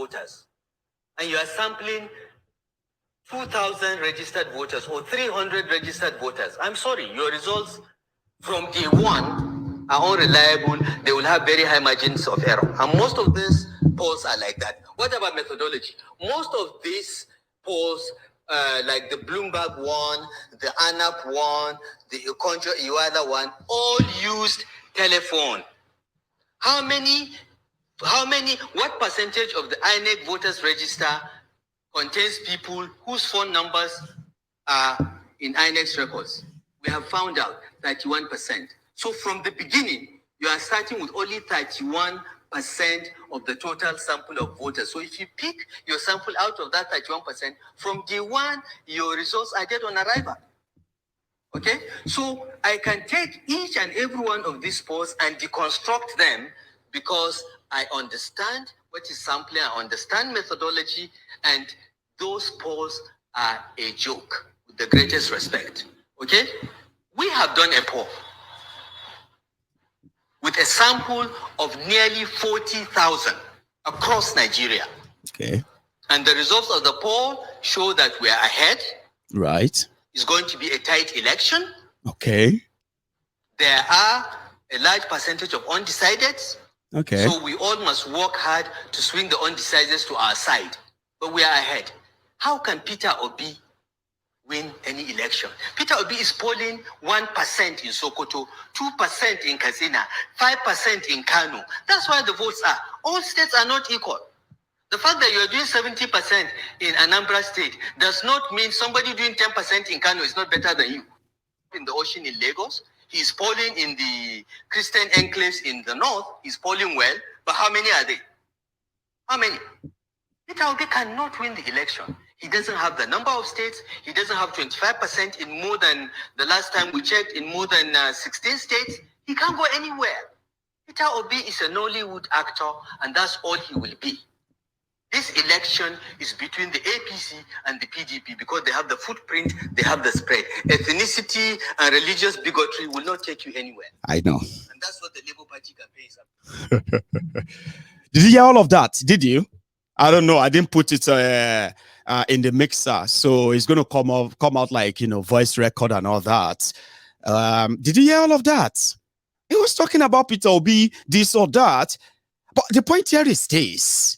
voters, and you are sampling 2,000 registered voters or 300 registered voters, I'm sorry, your results from day one are unreliable. They will have very high margins of error. And most of these polls are like that. What about methodology? Most of these polls, like the Bloomberg one, the ANAP one, the Conjo Iwala one, all used telephone. What percentage of the INEC voters register contains people whose phone numbers are in INEC's records? We have found out 31%. So from the beginning, you are starting with only 31% of the total sample of voters. So if you pick your sample out of that 31%, from day one, your results are dead on arrival. Okay? So I can take each and every one of these polls and deconstruct them because I understand what is sampling, I understand methodology, and those polls are a joke, with the greatest respect. Okay? We have done a poll with a sample of nearly 40,000 across Nigeria. Okay. And the results of the poll show that we are ahead. Right. It's going to be a tight election. Okay. There are a large percentage of undecideds. Okay. So we all must work hard to swing the undecideds to our side. But we are ahead. How can Peter Obi win any election? Peter Obi is polling 1% in Sokoto, 2% in Katsina, 5% in Kano. That's why the votes are. All states are not equal. The fact that you are doing 70% in Anambra State does not mean somebody doing 10% in Kano is not better than you. In the ocean in Lagos, he's polling in the Christian enclaves in the north. He's polling well, but how many are they? How many? Peter Obi cannot win the election. He doesn't have the number of states. He doesn't have 25% in more than, the last time we checked, in more than 16 states. He can't go anywhere. Peter Obi is a Nollywood actor, and that's all he will be. This election is between the APC and the PDP because they have the footprint, they have the spread. Ethnicity and religious bigotry will not take you anywhere. I know. And that's what the Labour Party campaign is about. Did you hear all of that? Did you? I don't know. I didn't put it in the mixer, so it's going to come out like, you know, voice record and all that. Did you hear all of that? He was talking about Peter Obi, this or that. But the point here is this.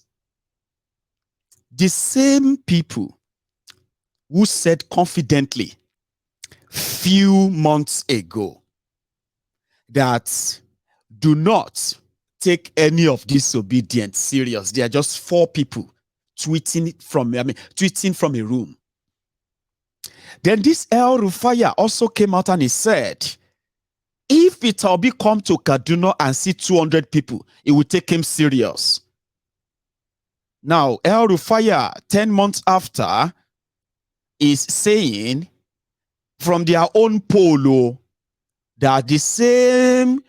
The same people who said confidently few months ago that do not take any of disobedience serious. They are just 4 people tweeting from a room. Then this El Rufai also came out and he said, if Peter Obi come to Kaduna and see 200 people, it will take him serious. Now, El Rufai, 10 months after, is saying from their own polo that the same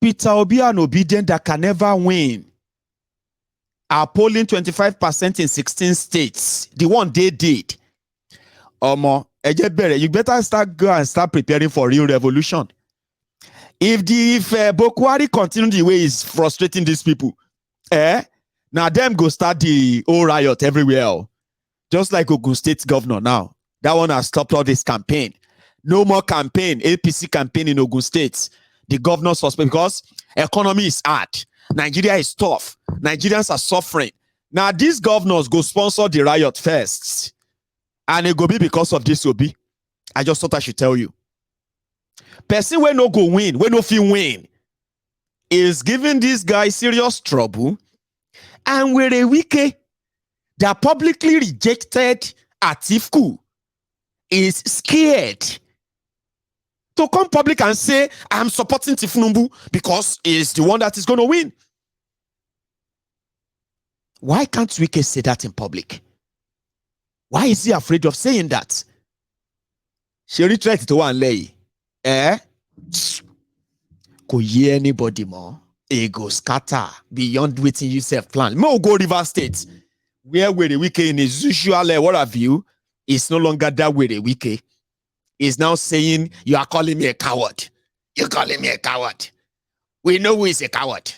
Peter Obi and Obedient that can never win are polling 25% in 16 states. The one they did. You better go and start preparing for real revolution. If Buhari continue the way he's frustrating these people, now them go start the whole riot everywhere. Just like Ogun State governor now. That one has stopped all this campaign. No more campaign, APC campaign in Ogun State. The governor suspect because economy is hard. Nigeria is tough. Nigerians are suffering. Now these governors go sponsor the riot first. And it go be because of this Obi. I just thought I should tell you. Person when no go win, when no feel win, is giving this guy serious trouble. And with a Wike that publicly rejected Atiku is scared to come public and say, I'm supporting Tifunumbu because he's the one that is going to win. Why can't Wike say that in public? Why is he afraid of saying that? She retreated to one lay. Could hear anybody more? It go scatter beyond waiting yourself plan. Mo go River State, where the Wike in his usual what have you is no longer that way. The Wike is now saying, you are calling me a coward. You're calling me a coward. We know who is a coward.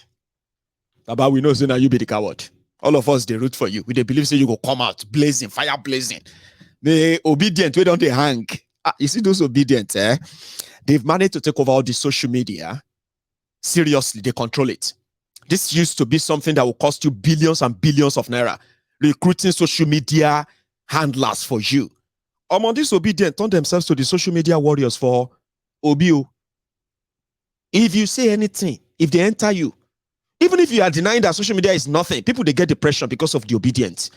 Baba, we know so now you be the coward. All of us, they root for you. We they believe say you go come out blazing, fire blazing. The obedient, we don't they hang. You see those obedient, eh? They've managed to take over all the social media. Seriously, they control it. This used to be something that will cost you billions and billions of naira. Recruiting social media handlers for you. Among these obedient turn themselves to the social media warriors for OBO. If you say anything, if they enter you, even if you are denying that social media is nothing, people they get depression because of the obedience.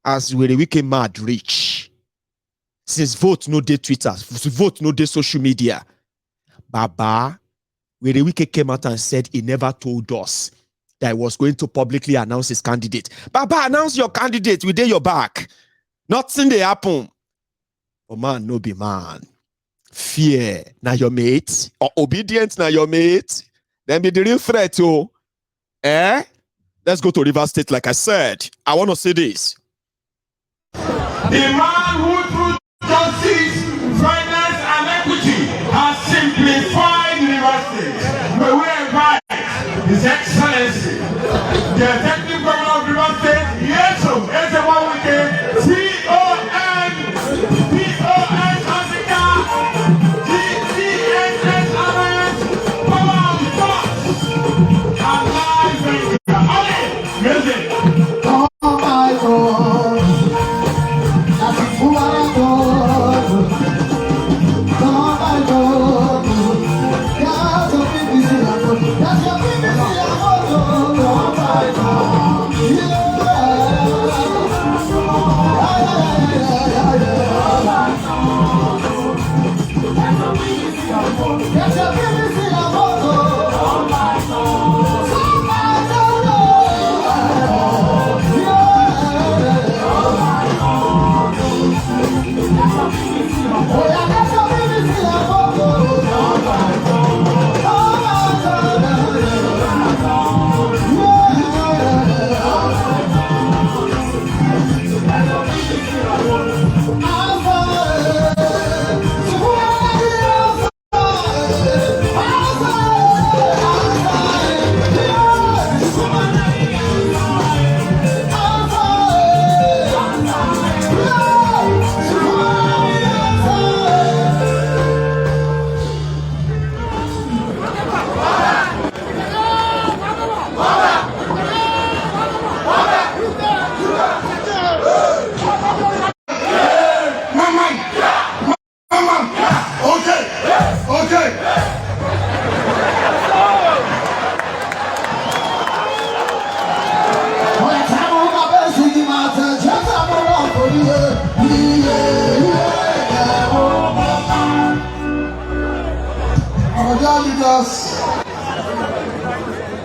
As we the Wike mad rich, since vote no day Twitter, vote no day social media, Baba, where the Wike came out and said he never told us that he was going to publicly announce his candidate. Baba, announce your candidate, we dey your back. Nothing they happen. Oh man, no be man. Fear, now your mate, or obedience, now your mate. Then be the real threat, too. Let's go to Rivers State, like I said. I want to say this. The man who through justice, finance, and equity has simplified Rivers State. May we invite His Excellency, the Executive Governor of Rivers State, yes, Wike, C-O-N, Africa, G-C-S-S, power of thoughts, and life. Music. Oh my God.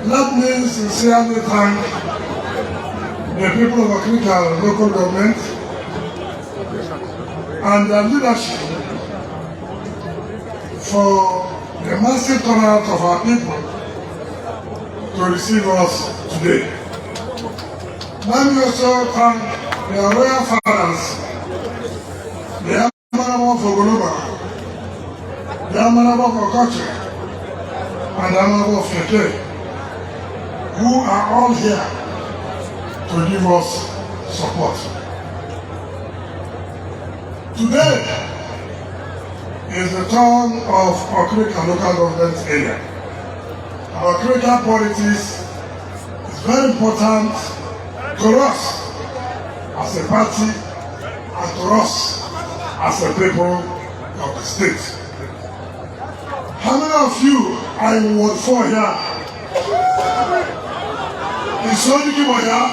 Let me sincerely thank the people of Africa local government and their leadership for the massive turnout of our people to receive us today. Let me also thank their royal fathers, the Honorable for Guluba, the Honorable for Koche, and the Honorable for Keke, who are all here to give us support. Today is the turn of Okrika local government area. Our Okrika politics is very important to us as a party and to us as a people of the state. How many of you are in Ward 4 here? Is Sonny Kibo here?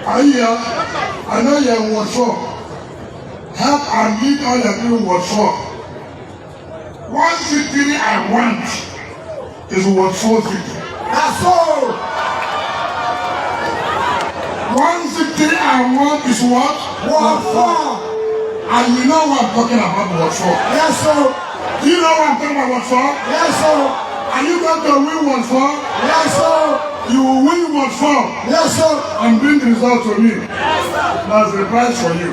Are you here? I know you're in Ward 4. Help and lead all your people in Ward 4. One victory I want is Ward 4 victory. That's all. One victory I want is what? Ward 4. And you know what I'm talking about Ward 4. Yes, sir. Do you know what I'm talking about Ward 4? Yes, sir. Are you going to win Ward 4? Yes, sir. You will win Ward 4. Yes, sir. And bring the result to me. Yes, sir. That's the prize for you.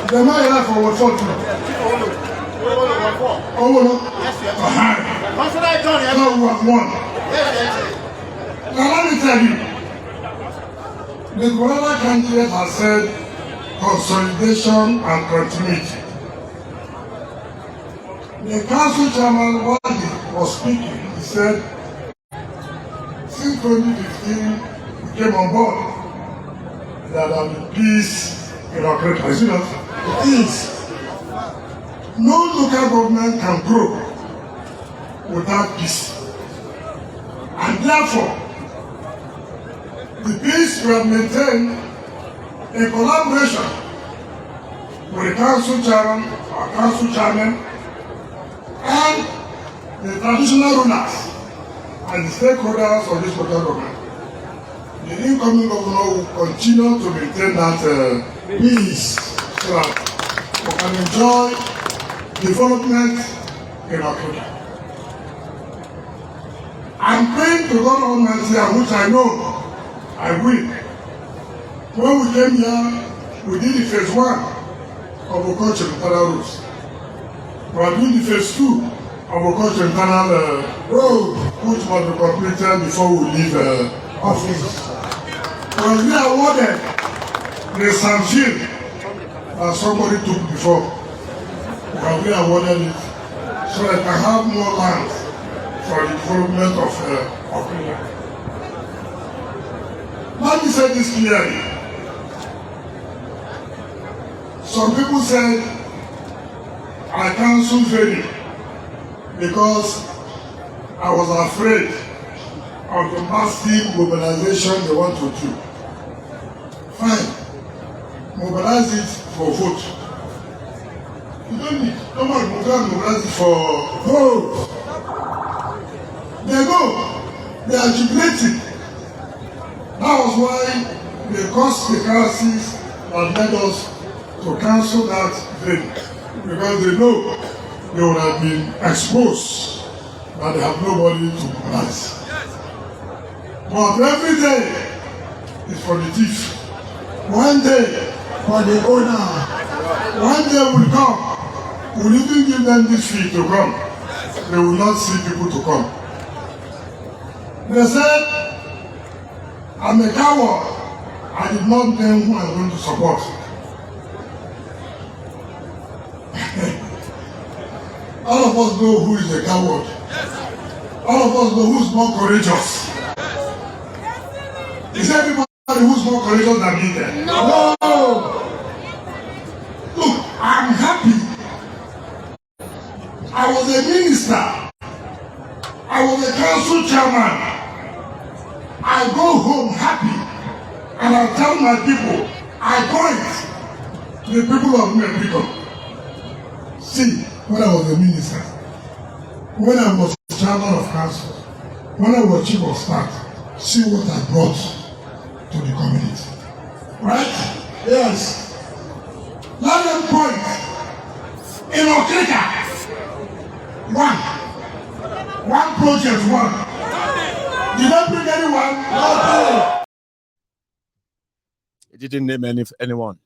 The man you like for Ward 4 too. Oh, no. Yes, sir. So we have won. Now let me tell you, the Guerrilla candidate has said consolidation and continuity. The council chairman, while he was speaking, he said, since 2015, we came on board, there have been peace in our country. You know, peace. No local government can grow without peace. And therefore, the peace we have maintained in collaboration with the council chairman, our council chairman, and the traditional rulers and the stakeholders of this local government. The incoming governor will continue to maintain that peace so that we can enjoy development in our country. I'm praying to God Almighty, and which I know I will. When we came here, we did the phase 1 of agriculture internal roads. We are doing the phase 2 of agriculture internal road, which must be completed before we leave office. When we awarded the Sanfield that somebody took before, when we awarded it, so that I can have more land for the development of Kenya. Let me say this clearly. Some people said I cancelled training because I was afraid of the massive mobilization they want to do. Fine. Mobilize it for vote. You don't need. Nobody mobilize it for vote. They go. They are jubilating. That was why they caused the crisis that led us to cancel that training. Because they know they would have been exposed, but they have nobody to mobilize. But every day is for the thief. One day for the owner. One day will come. We'll even give them this fee to come. They will not see people to come. They said, I'm a coward. I did not know who I'm going to support. All of us know who is a coward. All of us know who's more courageous. Is everybody who's more courageous than me there? No! Look, I'm happy. I was a minister. I was a council chairman. I go home happy. And I tell my people, I point the people of Mexico. See, when I was a minister, when I was chairman of council, when I was chief of staff, see what I brought to the community. Right? Yes. Let them point. In Okrika, one project, one. Did I bring anyone? No. He didn't name anyone.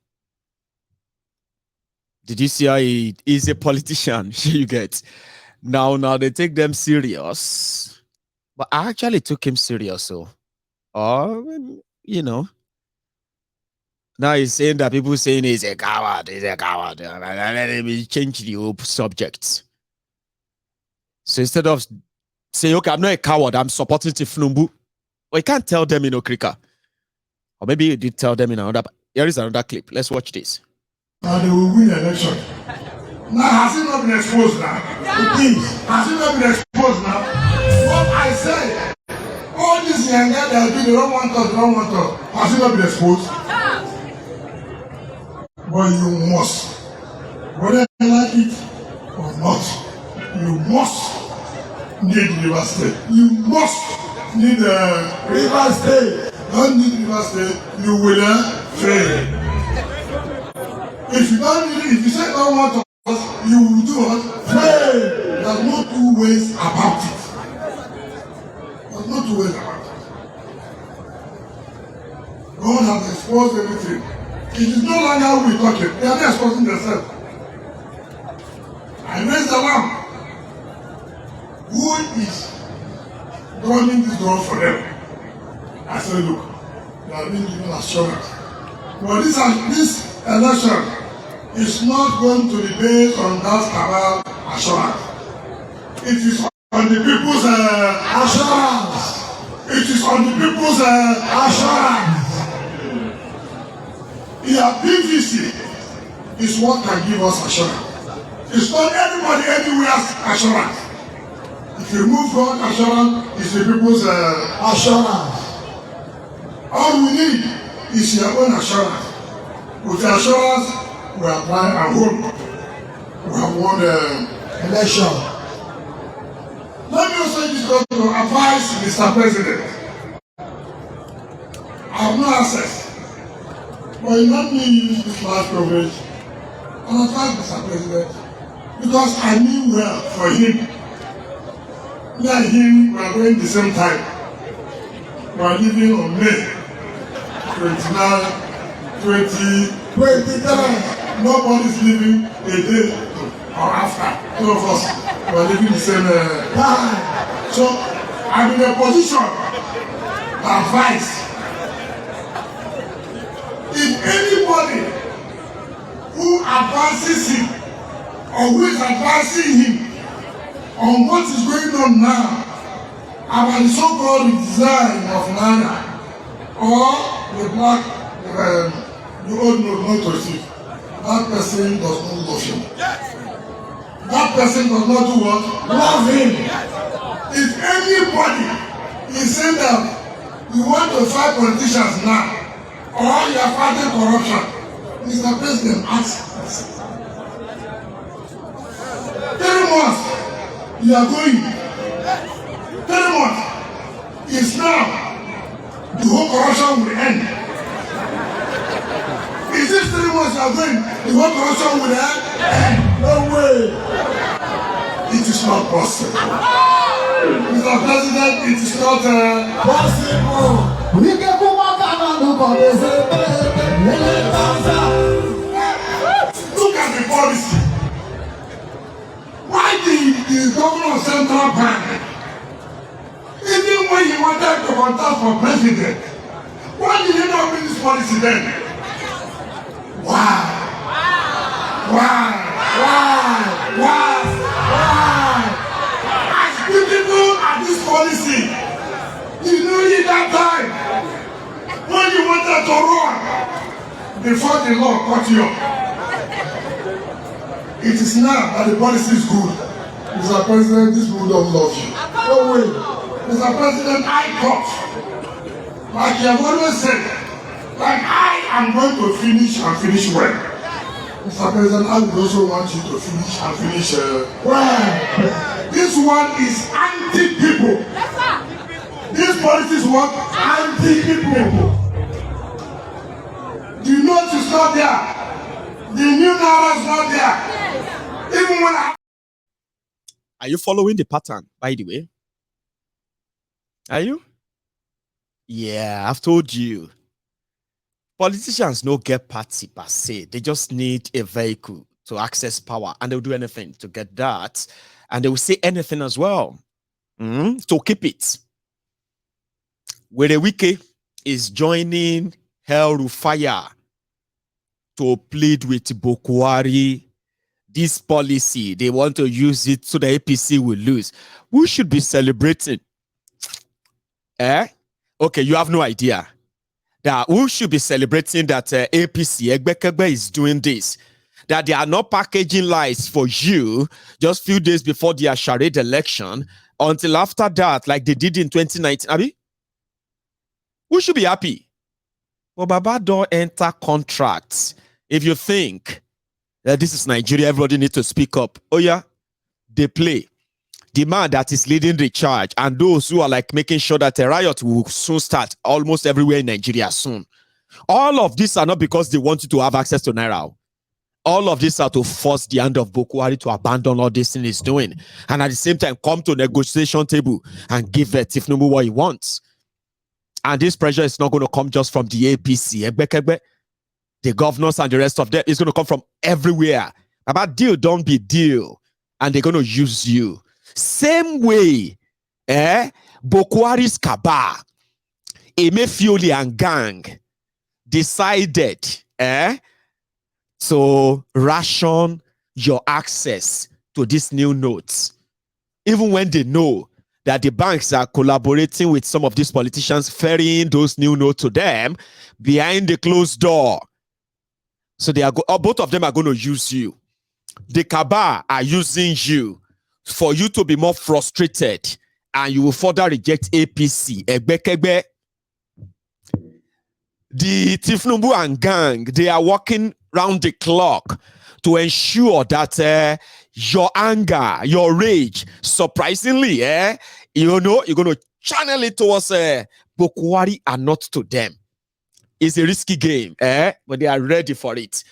Did you see how he is a politician? You get. Now they take them serious. But I actually took him serious, so. You know. Now he's saying that people saying he's a coward, he's a coward. Let me change the whole subject. So instead of saying, okay, I'm not a coward, I'm supporting Tifnumbu. Well, you can't tell them in Okrika. Or maybe you did tell them in another. Here is another clip. Let's watch this. And they will win the election. Now, has it not been exposed now? Please, has it not been exposed now? What I said, all these young guys that do, they don't want us, Has it not been exposed? But you must, whether you like it or not, you must need River State. You must need River State. Don't need River State, you will fail. If you don't need it, if you say don't want us, you will do what? Fail. There's no two ways about it. There's no two ways about it. God has exposed everything. It is no longer we talking. They are not exposing themselves. I raised the lamp. who is running this door for them? I said, look, they are being given assurance. But this election is not going to be based on that cabal assurance. It is on the people's assurance. It is on the people's assurance. Yeah, PVC is what can give us assurance. It's not anybody anywhere's assurance. If you remove God assurance, it's the people's assurance. All we need is your own assurance. With the assurance, we apply and won. We have won the election. Let me also use God to advise Mr. President. I have no access. But let me use this last privilege and advise Mr. President, because I knew well for him. Me and him were going the same time. We are living on May 29, 2029. Nobody's living a day or after. All of us were living the same time. So I'm in a position to advise. If anybody who advances him or who is advancing him on what is going on now about the so-called design of Naira or the black, the old note to receive, that person does not love him. That person does not do what? Love him. If anybody is saying that you want to fight politicians now, or you are fighting corruption, Mr. President, ask us. 3 months, you are going. 3 months is now. The whole corruption will end. Is this 3 months you are going? The whole corruption will end? No way. It is not possible. Mr. President, it is not possible. Look at the policy. Why the governor of Central Bank, even when he wanted to contest for president, why did he not bring this policy then? Why? As beautiful as this policy, you knew it that time. When you wanted to run before the law caught you up. It is now that the policy is good. Mr. President, this people don't love you. No way. Mr. President, I thought, like you have always said, like I am going to finish and finish well. Mr. President, I would also want you to finish and finish well. This one is anti-people. This policy is what? Anti-people. The note is not there. The new Naira is not there. Even when Are you following the pattern, by the way? Are you? Yeah, I've told you. Politicians don't get party per se. They just need a vehicle to access power, and they'll do anything to get that. And they will say anything as well to keep it. Where the Wike is joining Hellfire to plead with Buhari. This policy, they want to use it so the APC will lose. Who should be celebrating? Okay, you have no idea. That who should be celebrating that APC Egbekegbe is doing this? That they are not packaging lies for you just few days before the charade election until after that, like they did in 2019. Abi? Who should be happy? Well, Baba don't enter contracts. If you think that this is Nigeria, everybody needs to speak up. Oh yeah, they play. The man that is leading the charge and those who are like making sure that a riot will soon start almost everywhere in Nigeria soon. All of these are not because they want you to have access to Naira. All of these are to force the hand of Buhari to abandon all this thing he's doing. And at the same time, come to a negotiation table and give Tifnubu what he wants. And this pressure is not going to come just from the APC. The governors and the rest of them. It's going to come from everywhere. About deal, don't be deal. And they're going to use you. Same way, Bokwari's cabal, Emefiole and gang decided to ration your access to these new notes, even when they know that the banks are collaborating with some of these politicians, ferrying those new notes to them behind the closed door. So they are both of them are going to use you. The cabal are using you for you to be more frustrated, and you will further reject APC. Egbekegbe. The Tifnumbu and gang, they are working round the clock to ensure that your anger, your rage, surprisingly, you're going to channel it towards Bokwari and not to them. It's a risky game, but they are ready for it.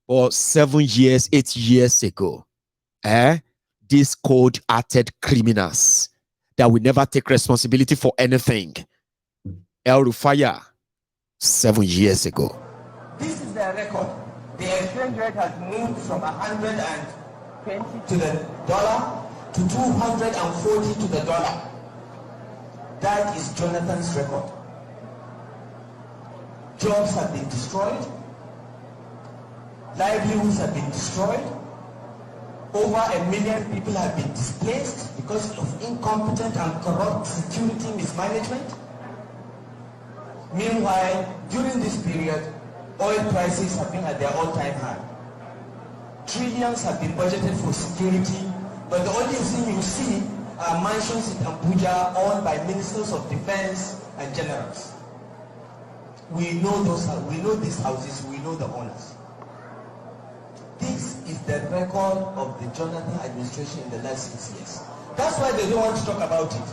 But 7 years, 8 years ago, these cold-hearted criminals that will never take responsibility for anything, El Rufai, 7 years ago. This is their record. The exchange rate has moved from 120 to the dollar to 240 to the dollar. That is Jonathan's record. Jobs have been destroyed. Livelihoods have been destroyed. Over 1 million people have been displaced because of incompetent and corrupt security mismanagement. Meanwhile, during this period, oil prices have been at their all-time high. Trillions have been budgeted for security, but the only thing you see are mansions in Abuja owned by ministers of defense and generals. We know these houses, we know the owners. This is the record of the Jonathan administration in the last 6 years. That's why they don't want to talk about it.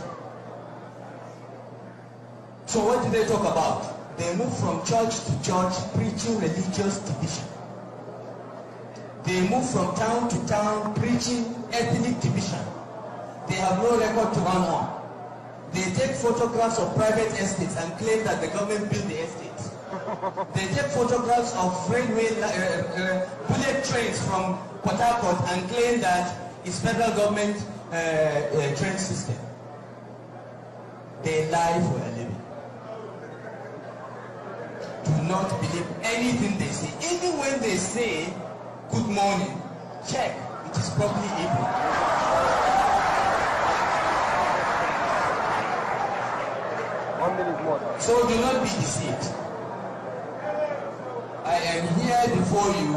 So what do they talk about? They move from church to church preaching religious division. They move from town to town preaching ethnic division. They have no record to run on. They take photographs of private estates and claim that the government built the estates. They take photographs of railway bullet trains from Port Harcourt and claim that it's federal government train system. They lie for a living. Do not believe anything they say. Even when they say good morning, check, it is probably evening. So do not be deceived. I am here before you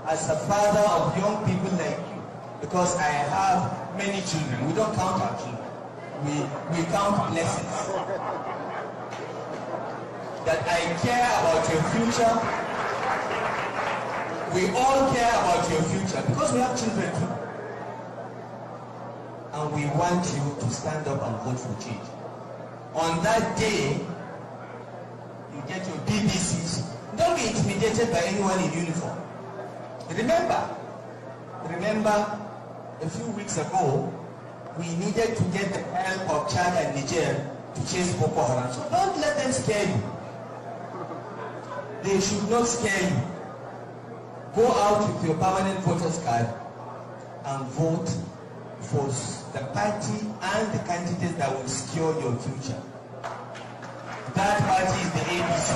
as a father of young people like you because I have many children. We don't count our children. We count blessings. That I care about your future. We all care about your future because we have children too. And we want you to stand up and vote for change. On that day, you get your BBCs. Don't be intimidated by anyone in uniform. Remember, a few weeks ago, we needed to get the help of Chad and Niger to chase Boko Haram. So don't let them scare you. They should not scare you. Go out with your permanent voter's card and vote for the party and the candidates that will secure your future. That party is the APC.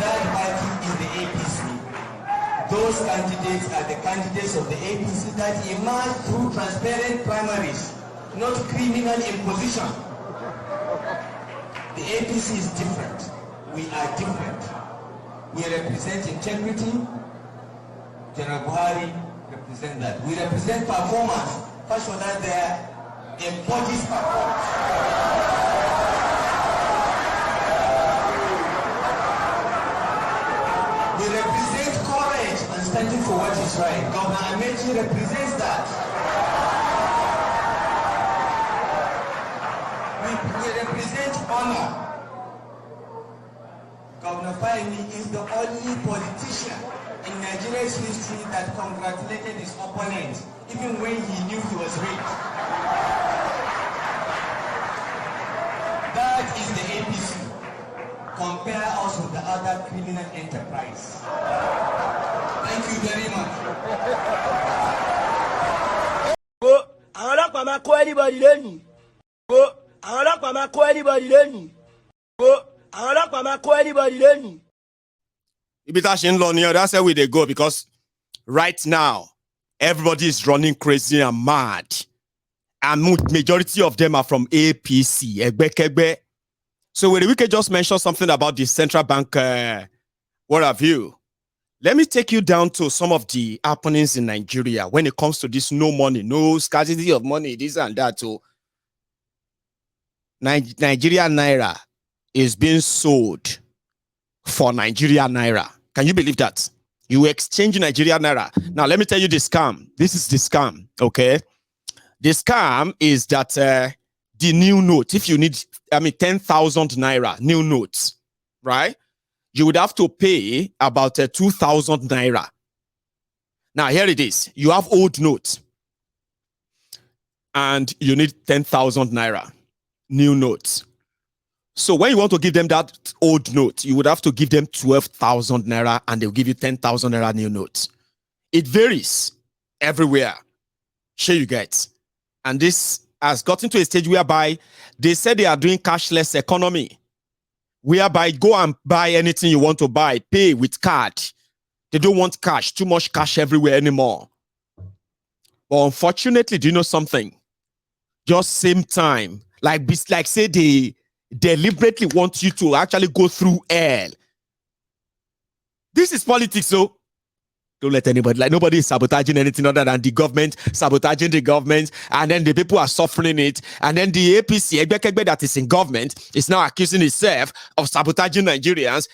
That party is the APC. Those candidates are the candidates of the APC that emerged through transparent primaries, not criminal imposition. The APC is different. We are different. We represent integrity. General Buhari represent that. We represent performance. First of all, there embodies performance. We represent courage and standing for what is right. Governor Amechi represents that. We represent honor. Governor Fahimi is the only politician in Nigeria's history that congratulated his opponent, even when he knew he was raped. That is the APC. Compare us with the other criminal enterprise. Thank you very much. kó anybody lẹ́nu. Àwọn ọlọ́pàá máa kó anybody lẹ́nu. Àwọn ọlọ́pàá máa kó anybody lẹ́nu. That's where they go, because right now everybody is running crazy and mad, and majority of them are from APC. So when we can just mention something about the central bank, what have you? Let me take you down to some of the happenings in Nigeria when it comes to this no money, no scarcity of money, this and that. So Nigeria Naira is being sold for Nigeria Naira. Can you believe that? You exchange Nigeria Naira. Now, let me tell you the scam. This is the scam, okay? The scam is that the new note, if you need, 10,000 Naira, new notes, right? You would have to pay about 2,000 Naira. Now, here it is. You have old notes, and you need 10,000 Naira, new notes. So when you want to give them that old note, you would have to give them 12,000 Naira, and they'll give you 10,000 Naira new notes. It varies everywhere. Sure you get. And this has gotten to a stage whereby they said they are doing cashless economy, whereby go and buy anything you want to buy, pay with card. They don't want cash, too much cash everywhere anymore. But unfortunately, do you know something? Just same time, like say they deliberately want you to actually go through hell. This is politics, so don't let anybody, like nobody is sabotaging anything other than the government, sabotaging the government, and then the people are suffering it. And then the APC, that is in government, is now accusing itself of sabotaging Nigerians.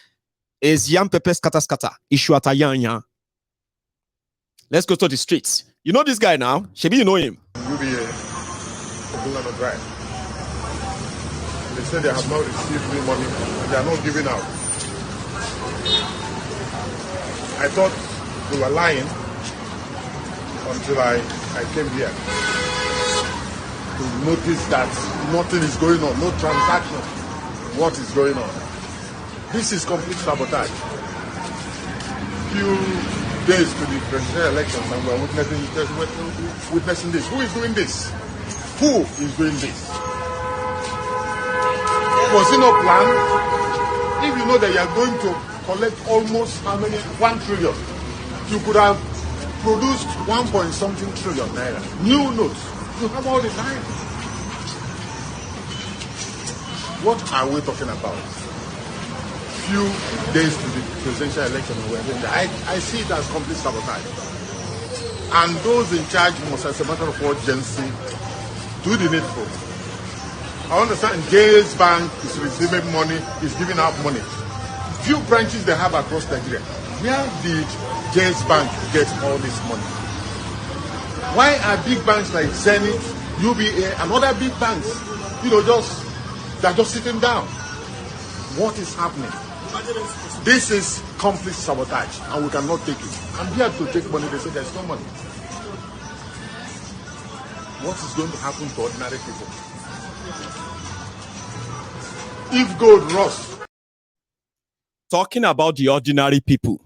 Is yam pepe scatter scatter, issue at yan. Let's go to the streets. You know this guy now? Shebi, you know him. UBA, drive. They say they have not received any money, and they are not giving out. I thought they were lying until I came here to notice that nothing is going on, no transaction. What is going on? This is complete sabotage. Few days to the presidential elections, and we're witnessing this. Who is doing this? Who is doing this? Was it no plan? If you know that you are going to collect almost how many? 1 trillion. You could have produced 1.something trillion naira. New notes. You have all the time. What are we talking about? Few days to the presidential election, I see it as complete sabotage. And those in charge must, as a matter of urgency, do the needful. I understand James Bank is receiving money, is giving out money. Few branches they have across Nigeria. Where did James Bank get all this money? Why are big banks like Zenith, UBA, and other big banks, they're just sitting down? What is happening? This is complete sabotage, and we cannot take it. I'm here to take money. They say there's no money. What is going to happen to ordinary people? If gold rust. Talking about the ordinary people.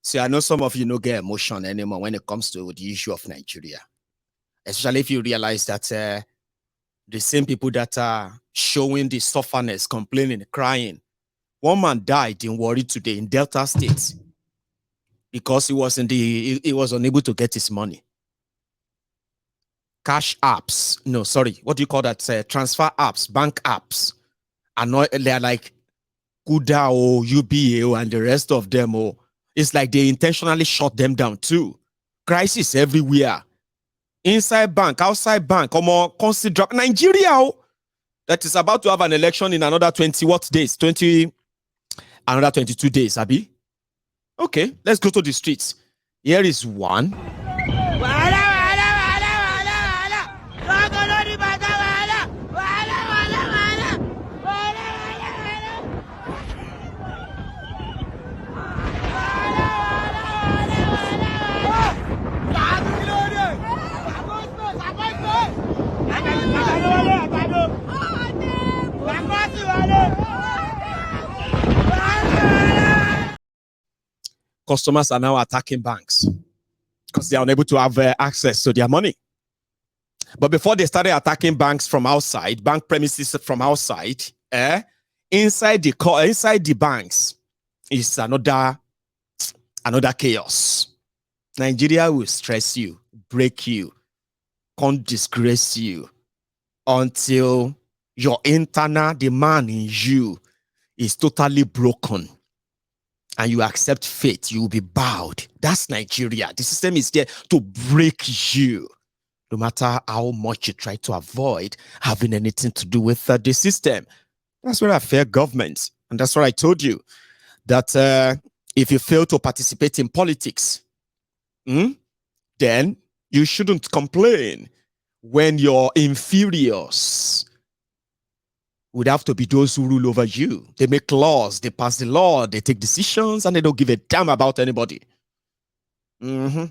See, I know some of you don't get emotion anymore when it comes to the issue of Nigeria. Especially if you realize that the same people that are showing the sufferness, complaining, crying. One man died in Warri today in Delta State because he was unable to get his money. Cash apps, what do you call that? Transfer apps, bank apps. They're like Kuda or UBA and the rest of them. It's like they intentionally shut them down too. Crisis everywhere. Inside bank, outside bank. Consider Nigeria that is about to have an election in another 20 days? Another 22 days, Abi. Okay, let's go to the streets. Here is one. Customers are now attacking banks because they are unable to have access to their money. But before they started attacking banks from outside, bank premises from outside, inside the banks is another chaos. Nigeria will stress you, break you, can't disgrace you until your internal, the man in you, is totally broken and you accept fate. You will be bowed. That's Nigeria. The system is there to break you, no matter how much you try to avoid having anything to do with the system. That's where I fear government. And that's what I told you, that if you fail to participate in politics, then you shouldn't complain when your inferiors would have to be those who rule over you. They make laws, they pass the law, they take decisions, and they don't give a damn about anybody. I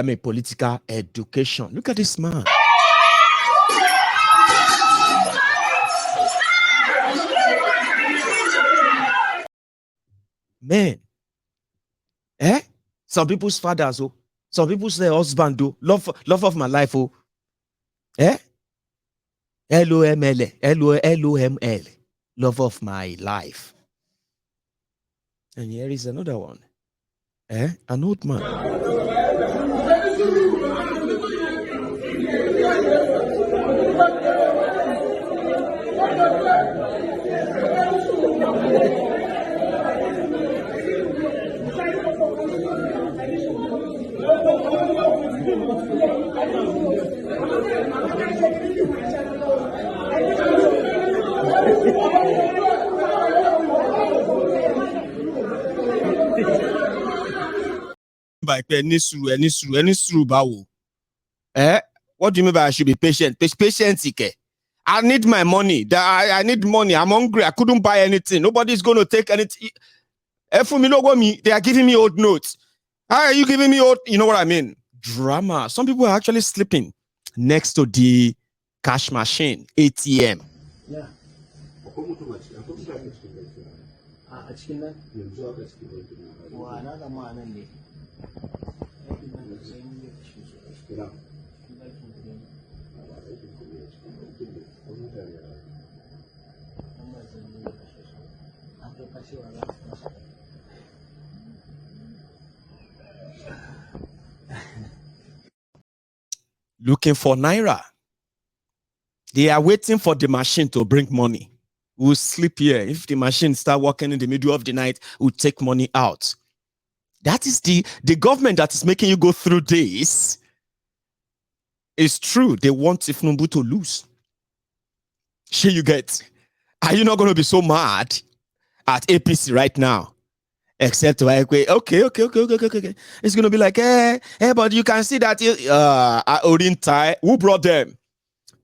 mean, political education. Look at this man. Man. Some people's fathers, oh. Some people say husband, oh. Love of my life, oh. LOML, LOML, love of my life. And here is another one. An old man. What do you mean by I should be patient? Patience, I need my money. I need money. I'm hungry. I couldn't buy anything. Nobody's going to take anything. They are giving me old notes. How are you giving me old? You know what I mean? Drama. Some people are actually sleeping next to the cash machine, ATM. Yeah. Looking for Naira. They are waiting for the machine to bring money. We'll sleep here. If the machine start working in the middle of the night, we'll take money out. That is the government that is making you go through this. It's true. They want Tifnumbu to lose. Sure you get. Are you not going to be so mad at APC right now? Except okay. It's going to be like, but you can see that Orintai, who brought them?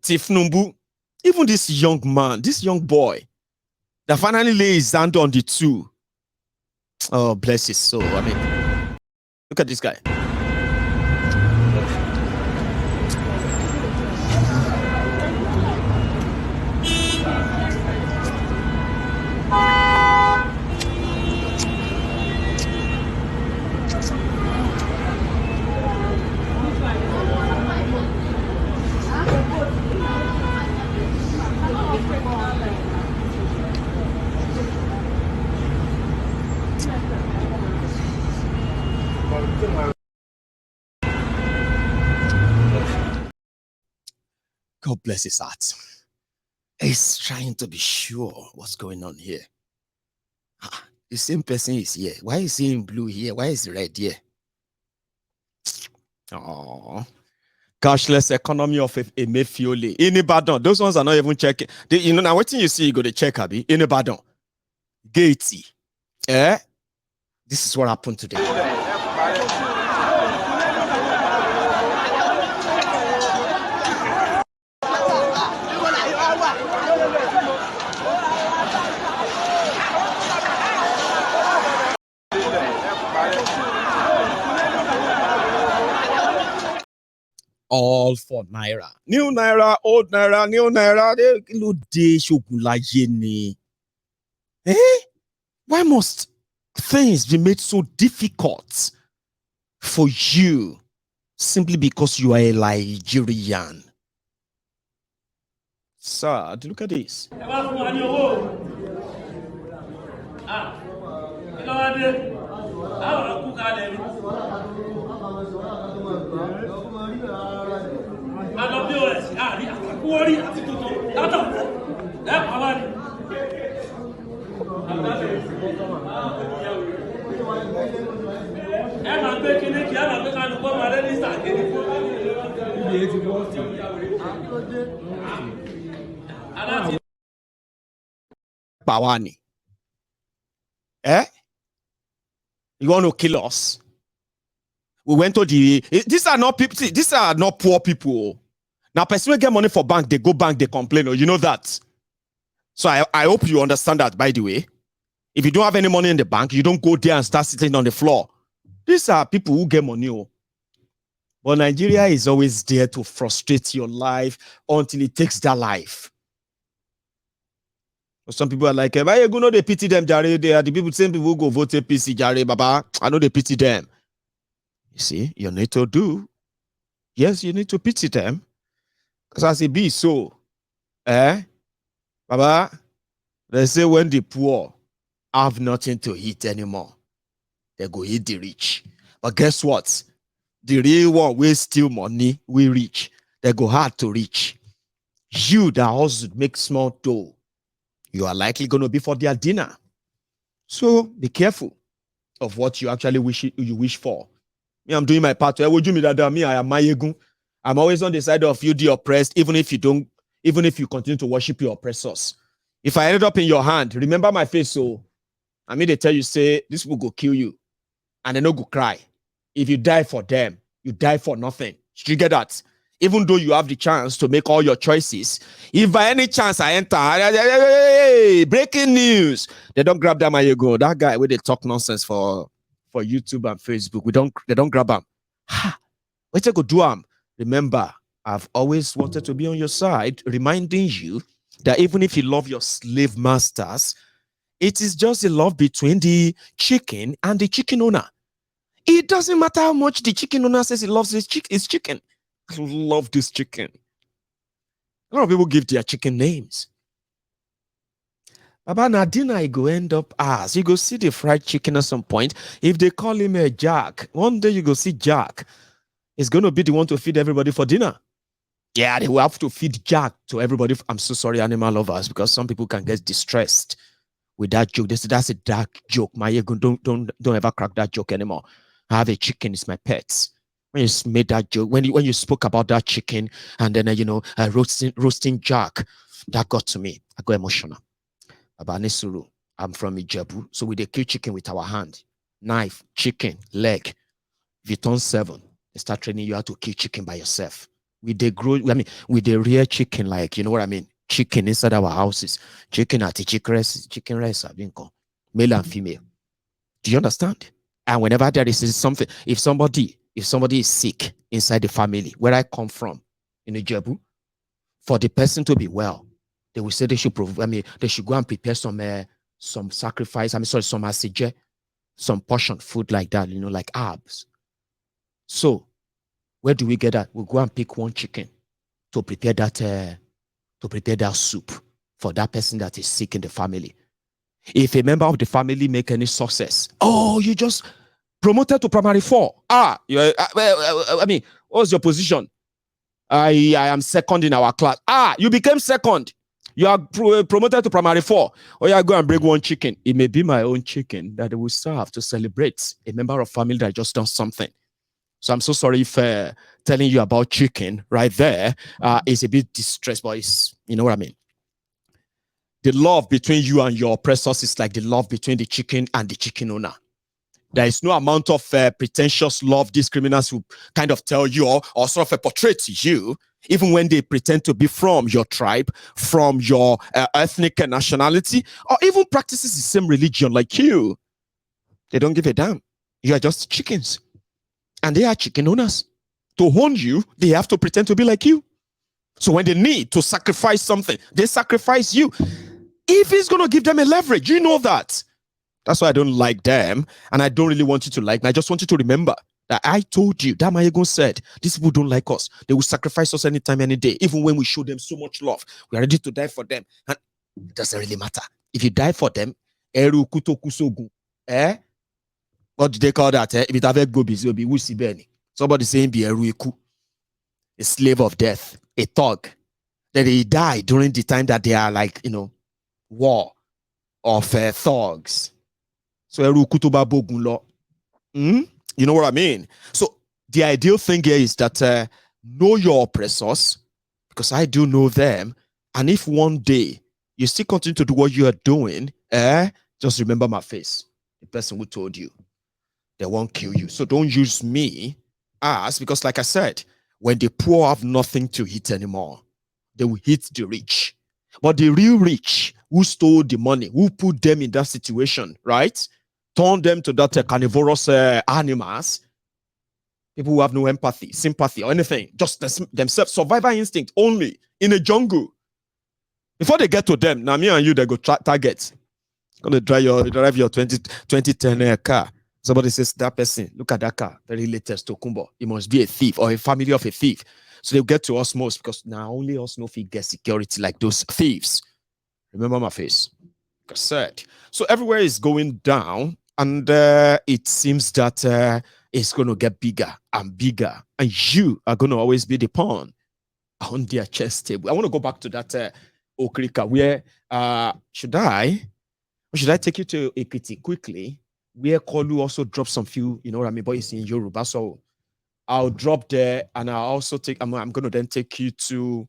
Tifnumbu. Even this young man, this young boy, that finally lays his hand on the two. Oh, bless his soul. I mean, look at this guy. God bless his heart. He's trying to be sure what's going on here. The same person is here. Why is he in blue here? Why is he red here? Oh, cashless economy of Emefiole. In Ibadan, those ones are not even checking. Now what you see, you go to check, Abi. In Ibadan, Gatey. This is what happened today. All for Naira. New Naira, old Naira, new Naira. Why must things be made so difficult for you simply because you are a Nigerian. Sad. Look at this. Bawani. Eh? You want to kill us? We went to the. These are not people. These are not poor people. Now, person will get money for bank, they go bank, they complain. You know that. So I hope you understand that, by the way. If you don't have any money in the bank, you don't go there and start sitting on the floor. These are people who get money. But Nigeria is always there to frustrate your life until it takes that life. Some people are like, why you know they pity them, Jare? They are the people, same people who go vote APC, Jare, Baba. I know they pity them. You see, you need to do. Yes, you need to pity them. Because as it be so, Baba, they say when the poor have nothing to eat anymore, they go eat the rich. But guess what? The real one will steal money, we rich. They go hard to reach. You that also make small dough, you are likely going to be for their dinner. So be careful of what you actually wish for. Me, I'm doing my part. Me, I am Mayegun. I'm always on the side of you, the oppressed, even if you continue to worship your oppressors. If I ended up in your hand, remember my face. So I mean, they tell you, say, this will go kill you. And they no go cry. If you die for them, you die for nothing. Did you get that? Even though you have the chance to make all your choices, if by any chance I enter, hey, breaking news, they don't grab that man, you go. That guy where they talk nonsense for YouTube and Facebook. They don't grab him. Wait, go do him. Remember, I've always wanted to be on your side, reminding you that even if you love your slave masters, it is just a love between the chicken and the chicken owner. It doesn't matter how much the chicken owner says he loves his chicken. I love this chicken. A lot of people give their chicken names. About Nadina, he go end up as you go see the fried chicken at some point. If they call him a Jack, one day you go see Jack. He's going to be the one to feed everybody for dinner. Yeah, they will have to feed Jack to everybody. I'm so sorry, animal lovers, because some people can get distressed with that joke. They say that's a dark joke. My ego, don't ever crack that joke anymore. I have a chicken, it's my pet. When you made that joke, when you spoke about that chicken and then roasting Jack, that got to me. I got emotional. Abanesuru, I'm from Ijebu, so we dey kill chicken with our hand, knife, chicken, leg. Vuitton 7. They start training you how to kill chicken by yourself. We dey rear chicken, like, you know what I mean? Chicken inside our houses. Chicken at chicken rice have been called male and female. Do you understand? And whenever there is something, if somebody is sick inside the family, where I come from in Ijebu, for the person to be well, they will say they should they should go and prepare some sacrifice. some asije, some portion food like that, like herbs. So where do we get that? We'll go and pick one chicken to prepare that soup for that person that is sick in the family. If a member of the family make any success, you just promoted to primary 4. What's your position? I am second in our class. You became second. You are promoted to primary 4. I go and bring one chicken. It may be my own chicken that they will serve to celebrate a member of family that just done something. So I'm so sorry if telling you about chicken right there is a bit distressed, but you know what I mean. The love between you and your oppressors is like the love between the chicken and the chicken owner. There is no amount of pretentious love these criminals will kind of tell you or sort of portray to you, even when they pretend to be from your tribe, from your ethnic nationality, or even practices the same religion like you. They don't give a damn. You are just chickens. And they are chicken owners. To own you, they have to pretend to be like you. So when they need to sacrifice something, they sacrifice you. If it's going to give them a leverage, you know that. That's why I don't like them. And I don't really want you to like me. I just want you to remember That I told you, that Mayegun said, these people don't like us. They will sacrifice us anytime, any day. Even when we show them so much love, we are ready to die for them. And it doesn't really matter. If you die for them, Eru kuto kusogu. What do they call that? If it have go busy, be wusi. Somebody saying be Eru, a slave of death, a thug. That they die during the time that they are like, war of thugs. So Eru kutuba bogun lo. You know what I mean? So the ideal thing here is that know your oppressors, because I do know them. And if one day you still continue to do what you are doing, just remember my face. The person who told you. They won't kill you. So don't use me as, because like I said, when the poor have nothing to eat anymore, they will hit the rich. But the real rich who stole the money, who put them in that situation, right? Turn them to that carnivorous animals, people who have no empathy, sympathy, or anything, just themselves, survival instinct only in a jungle. Before they get to them, now me and you, they go target. Gonna drive your 2010 car. Somebody says, that person, look at that car, very latest Tokumbo. It must be a thief or a family of a thief. So they'll get to us most because now only us know if we get security like those thieves. Remember my face. Like I said. So everywhere is going down. And it seems that it's going to get bigger and bigger. And you are going to always be the pawn on their chess table. I want to go back to that Okrika where should I take you to Ekiti quickly? Where Kolu also dropped some few, you know what I mean, but it's in Yoruba. So I'll drop there and I'll also I'm going to then take you to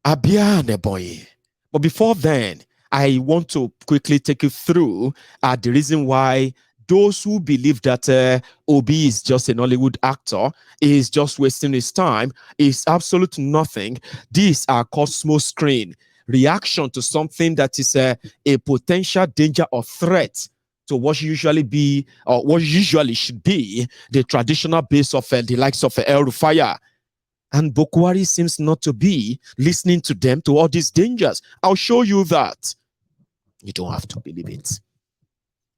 Abia and Ebonyi. But before then, I want to quickly take you through the reason why those who believe that Obi is just a Nollywood actor, is just wasting his time, is absolute nothing. These are Cosmos screen reaction to something that is a potential danger or threat to what usually be, or what usually should be, the traditional base of the likes of El Rufai. And Buhari seems not to be listening to them, to all these dangers. I'll show you that. You don't have to believe it.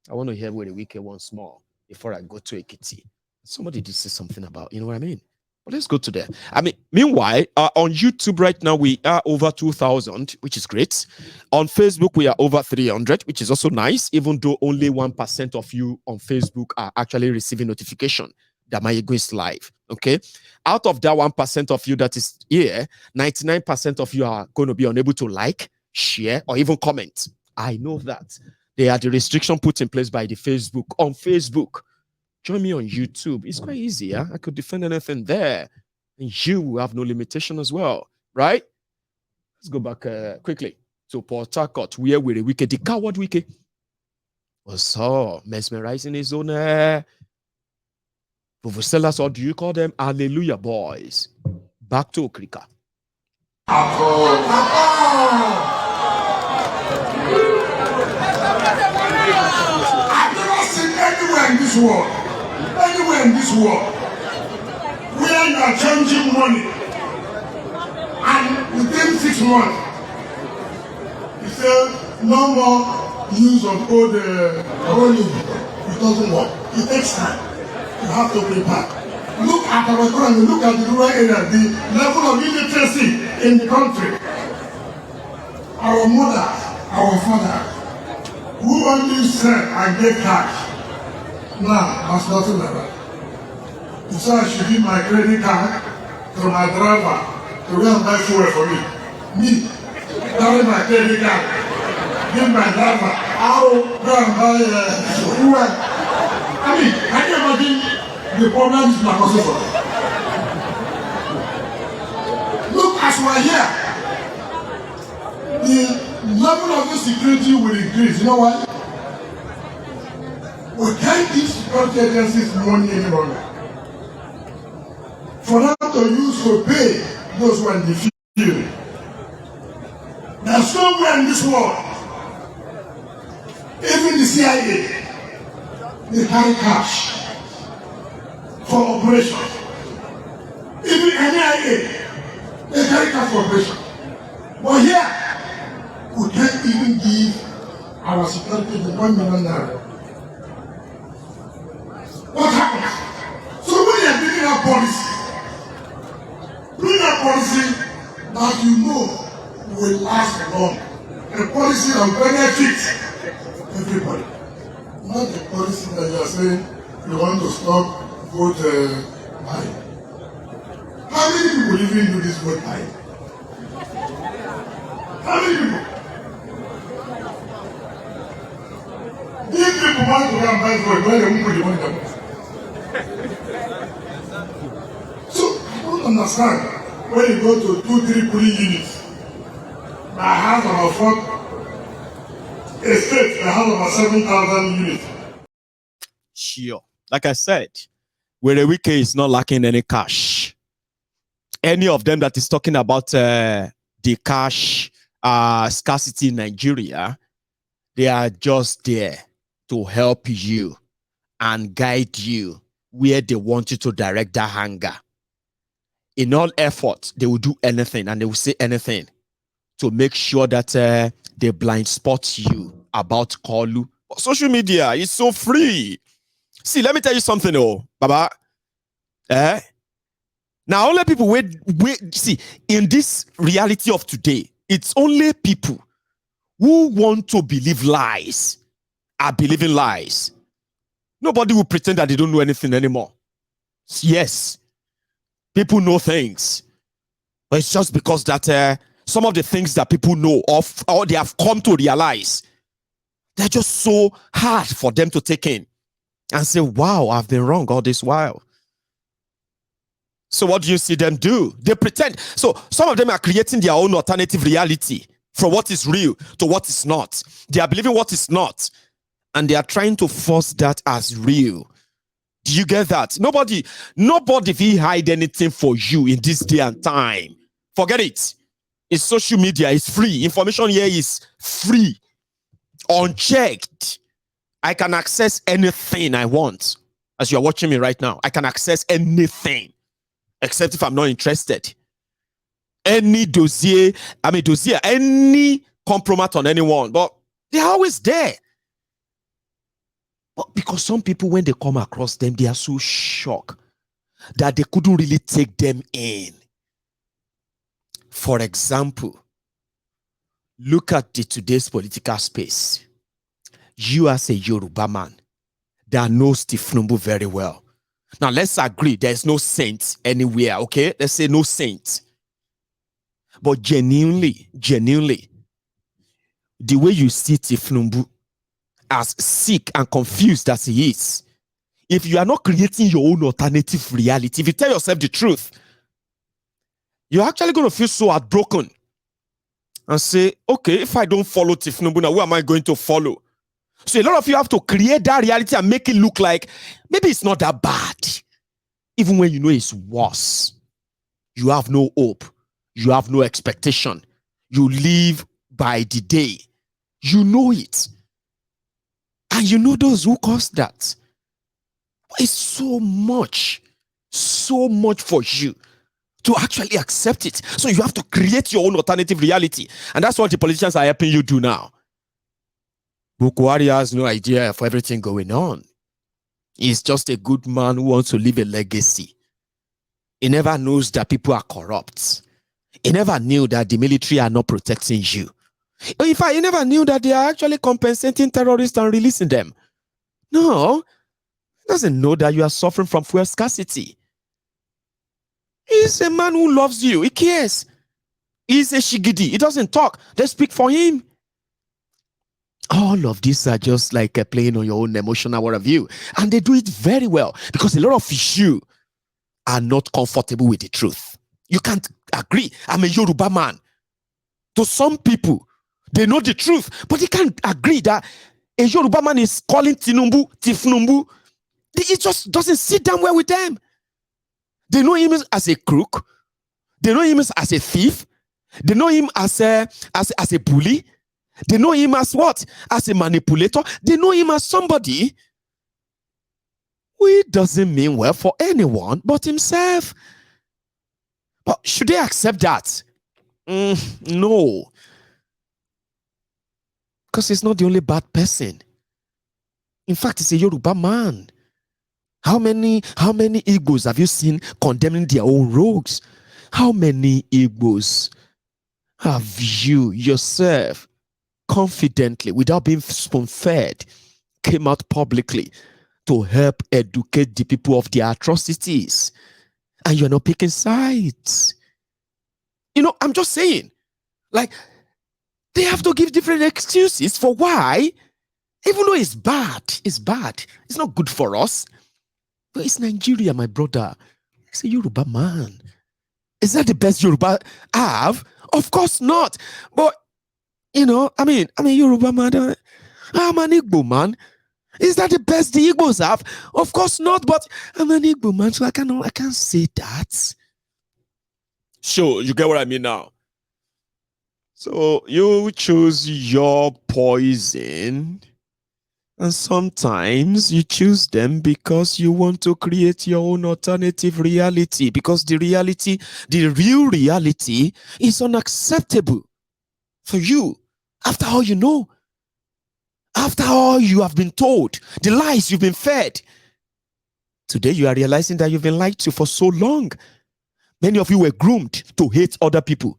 I want to hear where the Wike once more before I go to Ekiti. Somebody did say something about, you know what I mean? But let's go to there. I mean, meanwhile, on YouTube right now, we are over 2,000, which is great. On Facebook, we are over 300, which is also nice, even though only 1% of you on Facebook are actually receiving notification that Mayego is live, okay? Out of that 1% of you that is here, 99% of you are going to be unable to like, share, or even comment. I know that. They are the restriction put in place by the Facebook. On Facebook, join me on YouTube. It's quite easy. Yeah? I could defend anything there. And you will have no limitation as well, right? Let's go back quickly to Port Harcourt, where we're the Wike, the coward Wike, was so mesmerizing his own Vuvuzelas, or do you call them Hallelujah boys? Back to Okrika. Anywhere in this world, where you are changing money, and within 6 months, you say no more use of old money. It doesn't work. It takes time. You have to prepare. Look at our economy. Look at the rural area. The level of illiteracy in the country. Our mothers, our fathers, who only sell and get cash. Now, that's nothing like that. You say I should give my credit card to my driver to go and buy fuel for me. Me, carry my credit card, give my driver, I'll go and buy fuel. I mean, can you imagine the problem is my for? Look, as we're here, the level of insecurity will increase. You know why? We can't give security agencies money any longer. For them to use to pay those who are in the field. There's nowhere in this world, even the CIA, they carry cash for operations. Even NIA, they carry cash for operations. But here, we can't even give our security the 1 million naira. What happens? that you know will last long. A policy that will benefit everybody. Not a policy that you are saying you want to stop vote buying. How many people even do this vote buying? How many people? These people want to go and buy vote when they won't put the money down. So I don't understand when you go to 2-3 polling units. My house about 4 a state, I have about 7,000 units. Sure. Like I said, where Wike is not lacking any cash. Any of them that is talking about the cash scarcity in Nigeria, they are just there to help you and guide you where they want you to direct that hunger. In all efforts, they will do anything and they will say anything to make sure that they blind spot you about Kolu. Social media is so free. See, let me tell you something, Baba. Now, only people wait. See, in this reality of today, it's only people who want to believe lies are believing lies. Nobody will pretend that they don't know anything anymore. Yes, people know things, but it's just because that some of the things that people know of or they have come to realize, they're just so hard for them to take in and say, wow, I've been wrong all this while. So what do you see them do? They pretend. So some of them are creating their own alternative reality from what is real to what is not. They are believing what is not, and they are trying to force that as real. Do you get that? Nobody will hide anything for you in this day and time. Forget it. It's social media. It's free. Information here is free. Unchecked. I can access anything I want. As you're watching me right now, I can access anything. Except if I'm not interested. Any dossier, any compromise on anyone, but they're always there. But because some people, when they come across them, they are so shocked that they couldn't really take them in. For example, look at today's political space. You as a Yoruba man that knows Tifnumbu very well. Now, let's agree there's no saint anywhere, okay? Let's say no saint. But genuinely, the way you see Tifnumbu, as sick and confused as he is, if you are not creating your own alternative reality, if you tell yourself the truth, you're actually going to feel so heartbroken and say, okay, if I don't follow Tifnumbu now, who am I going to follow? So a lot of you have to create that reality and make it look like maybe it's not that bad. Even when you know it's worse. You have no hope. You have no expectation. You live by the day. You know it. And you know those who caused that. It's so much for you to actually accept it. So you have to create your own alternative reality. And that's what the politicians are helping you do now. Buhari has no idea of everything going on. He's just a good man who wants to leave a legacy. He never knows that people are corrupt. He never knew that the military are not protecting you. In fact, he never knew that they are actually compensating terrorists and releasing them. No, he doesn't know that you are suffering from fuel scarcity. He's a man who loves you. He cares. He's a shigidi. He doesn't talk. They speak for him. All of these are just like playing on your own emotional worldview. And they do it very well because a lot of you are not comfortable with the truth. You can't agree. I'm a Yoruba man. To some people, they know the truth, but they can't agree that a Yoruba man is calling Tifnumbu. It just doesn't sit down well with them. They know him as a crook. They know him as a thief. They know him as a bully. They know him as what? As a manipulator. They know him as somebody who doesn't mean well for anyone but himself. But should they accept that? No. Because he's not the only bad person. In fact, he's a Yoruba man. How many Igbos have you seen condemning their own rogues? How many Igbos have you yourself confidently, without being spoon-fed, came out publicly to help educate the people of their atrocities? And you're not picking sides. You know, I'm just saying, like, they have to give different excuses for why, even though it's bad, it's bad. It's not good for us. But it's Nigeria, my brother. It's a Yoruba man. Is that the best Yoruba have? Of course not. But, you know, I mean, Yoruba man. I'm an Igbo man. Is that the best the Igbos have? Of course not, but I'm an Igbo man, so I can't say that. Sure, you get what I mean now. So you choose your poison, and sometimes you choose them because you want to create your own alternative reality, because the real reality is unacceptable for you. After all you know, after all you have been told, the lies you've been fed, today you are realizing that you've been lied to for so long. Many of you were groomed to hate other people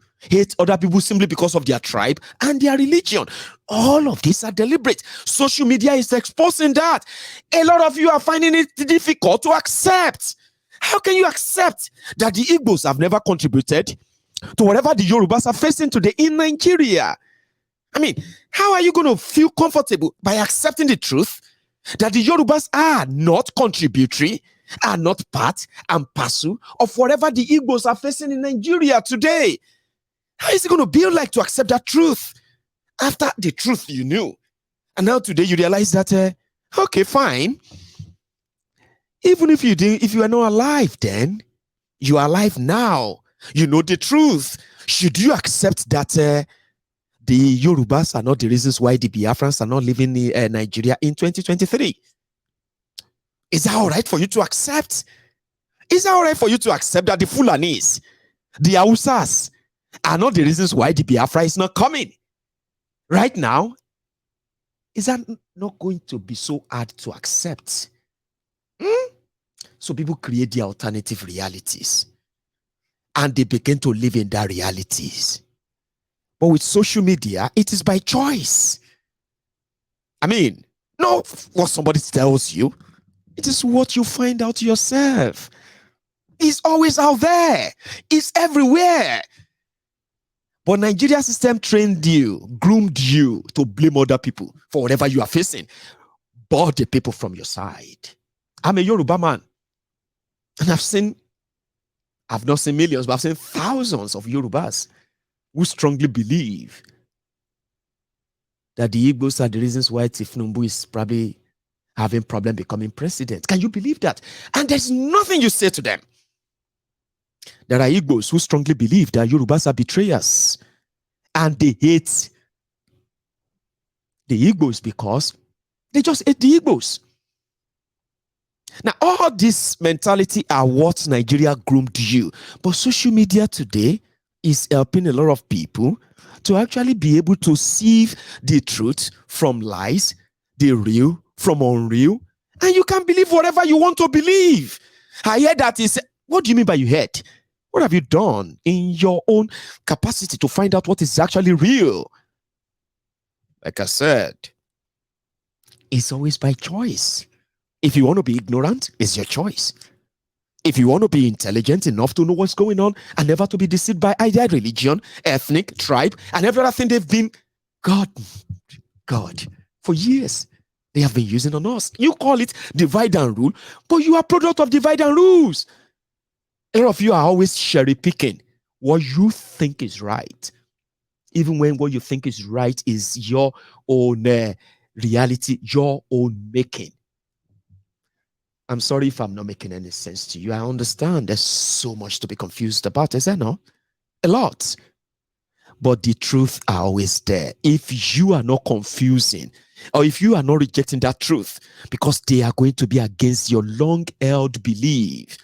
simply because of their tribe and their religion. All of these are deliberate. Social media is exposing that. A lot of you are finding it difficult to accept. How can you accept that the Igbos have never contributed to whatever the Yorubas are facing today in Nigeria? I mean, how are you going to feel comfortable by accepting the truth that the Yorubas are not contributory, are not part and parcel of whatever the Igbos are facing in Nigeria today? How is it going to be like to accept that truth after the truth you knew? And now today you realize that, okay, fine. Even if you are not alive then, you are alive now. You know the truth. Should you accept that the Yorubas are not the reasons why the Biafrans are not living in Nigeria in 2023? Is that all right for you to accept? Is that all right for you to accept that the Fulanis, the Hausas, are not the reasons why the Biafra is not coming right now? Is that not going to be so hard to accept? So people create their alternative realities and they begin to live in their realities. But with social media, it is by choice. I mean, not what somebody tells you. It is what you find out yourself. It's always out there. It's everywhere. But Nigeria system trained you, groomed you to blame other people for whatever you are facing. But the people from your side. I'm a Yoruba man. And I've not seen millions, but I've seen thousands of Yorubas who strongly believe that the Igbos are the reasons why Tifnumbu is probably having problem becoming president. Can you believe that? And there's nothing you say to them. There are Igbos who strongly believe that Yorubas are betrayers and they hate the Igbos because they just hate the Igbos. Now, all this mentality are what Nigeria groomed you. But social media today is helping a lot of people to actually be able to sieve the truth from lies, the real from unreal, and you can believe whatever you want to believe. I heard that is, what do you mean by you heard? What have you done in your own capacity to find out what is actually real? Like I said, it's always by choice. If you want to be ignorant, it's your choice. If you want to be intelligent enough to know what's going on and never to be deceived by either religion, ethnic, tribe, and every other thing they've been, God, for years, they have been using on us. You call it divide and rule, but you are product of divide and rules. A lot of you are always cherry picking what you think is right, even when what you think is right is your own reality, your own making. I'm sorry if I'm not making any sense to you. I understand there's so much to be confused about, is there not? A lot. But the truth are always there. If you are not confusing, or if you are not rejecting that truth, because they are going to be against your long-held belief.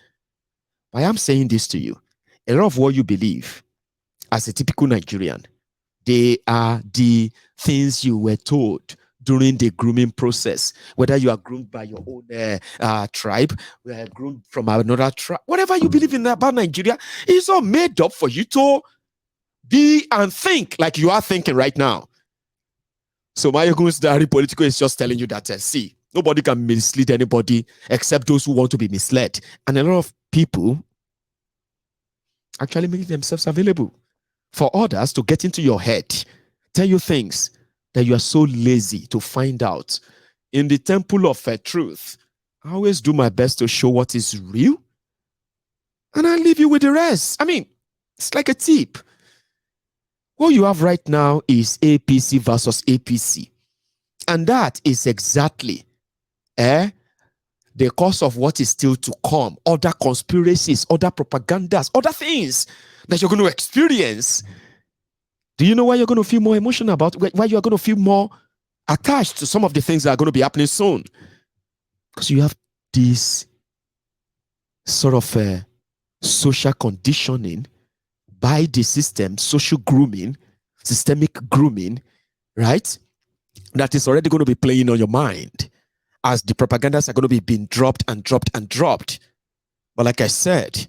I am saying this to you. A lot of what you believe as a typical Nigerian, they are the things you were told during the grooming process, whether you are groomed by your own tribe, groomed from another tribe, whatever you believe in about Nigeria, is all made up for you to Be and think like you are thinking right now. So Mayogun's diary political is just telling you that, see, nobody can mislead anybody except those who want to be misled. And a lot of people actually make themselves available for others to get into your head, tell you things that you are so lazy to find out. In the temple of truth, I always do my best to show what is real, and I leave you with the rest. I mean, it's like a tip. What you have right now is APC versus APC. And that is exactly the cause of what is still to come. Other conspiracies, other propagandas, other things that you're going to experience. Do you know why you're going to feel more emotional about? Why you're going to feel more attached to some of the things that are going to be happening soon? Because you have this sort of social conditioning by the system, social grooming, systemic grooming, right? That is already going to be playing on your mind as the propagandas are going to be being dropped and dropped and dropped. But like I said,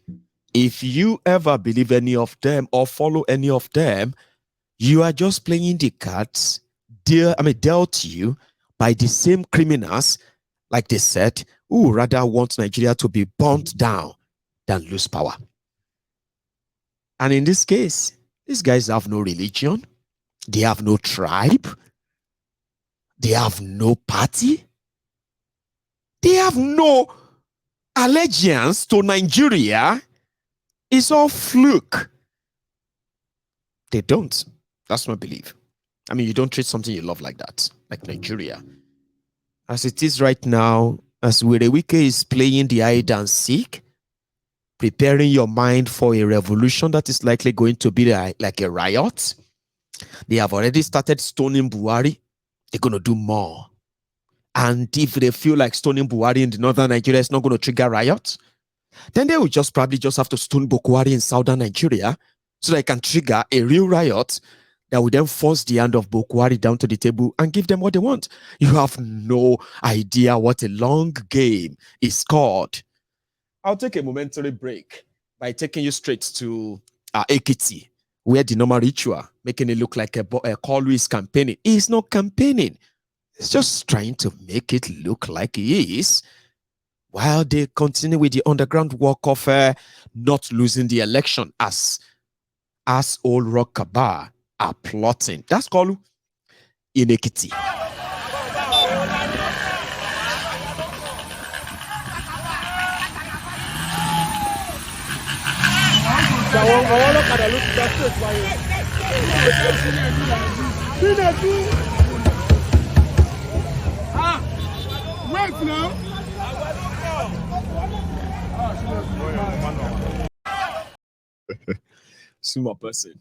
if you ever believe any of them or follow any of them, you are just playing the cards dealt to you by the same criminals, like they said, who rather want Nigeria to be burnt down than lose power. And in this case, these guys have no religion. They have no tribe. They have no party. They have no allegiance to Nigeria. It's all fluke. They don't. That's my belief. I mean, you don't treat something you love like that, like Nigeria. As it is right now, as Wike is playing the hide and seek, preparing your mind for a revolution that is likely going to be like a riot. They have already started stoning Buhari. They're going to do more. And if they feel like stoning Buhari in the northern Nigeria is not going to trigger riots, then they will probably just have to stone Buhari in southern Nigeria so they can trigger a real riot that will then force the hand of Buhari down to the table and give them what they want. You have no idea what a long game is called. I'll take a momentary break by taking you straight to Ekiti, where the normal ritual, making it look like a Kolu is campaigning. He's not campaigning. He's just trying to make it look like he is, while they continue with the underground work of not losing the election as old Rockaba are plotting. That's Kolu in Ekiti. Wait now. Small person.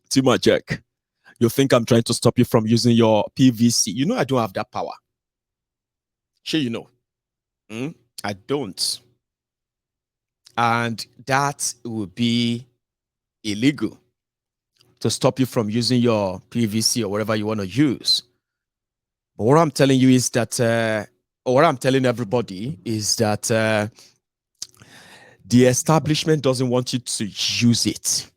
Too much, Jack. You think I'm trying to stop you from using your PVC? You know I don't have that power. Sure, you know. I don't. And that would be illegal to stop you from using your PVC or whatever you want to use. But what I'm telling you is that, or what I'm telling everybody is that the establishment doesn't want you to use it.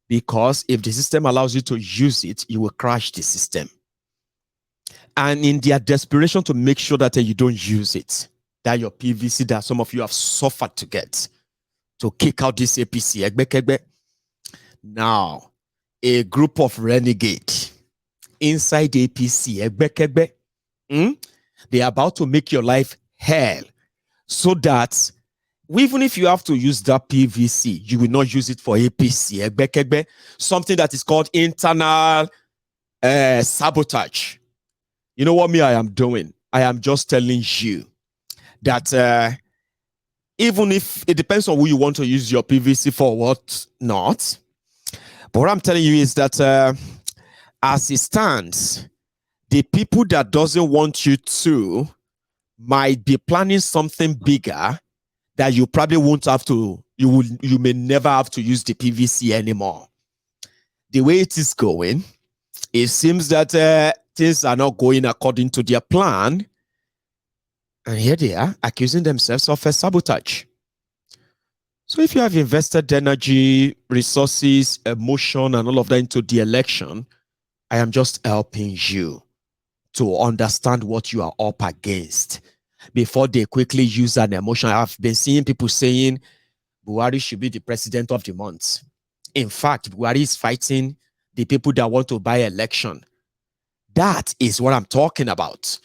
Because if the system allows you to use it, you will crash the system. And in their desperation to make sure that you don't use it, that your PVC that some of you have suffered to get, to kick out this APC. Now, a group of renegades inside the APC, they are about to make your life hell so that even if you have to use that PVC, you will not use it for APC. Something that is called internal sabotage. You know what I am doing? I am just telling you that even if it depends on who you want to use your PVC for, what not. But what I'm telling you is that as it stands, the people that doesn't want you to might be planning something bigger that you probably won't have to, you may never have to use the PVC anymore. The way it is going, it seems that things are not going according to their plan. And here they are accusing themselves of a sabotage. So if you have invested energy, resources, emotion, and all of that into the election, I am just helping you to understand what you are up against before they quickly use an emotion. I've been seeing people saying Buhari should be the president of the month. In fact, Buhari is fighting the people that want to buy election. That is what I'm talking about.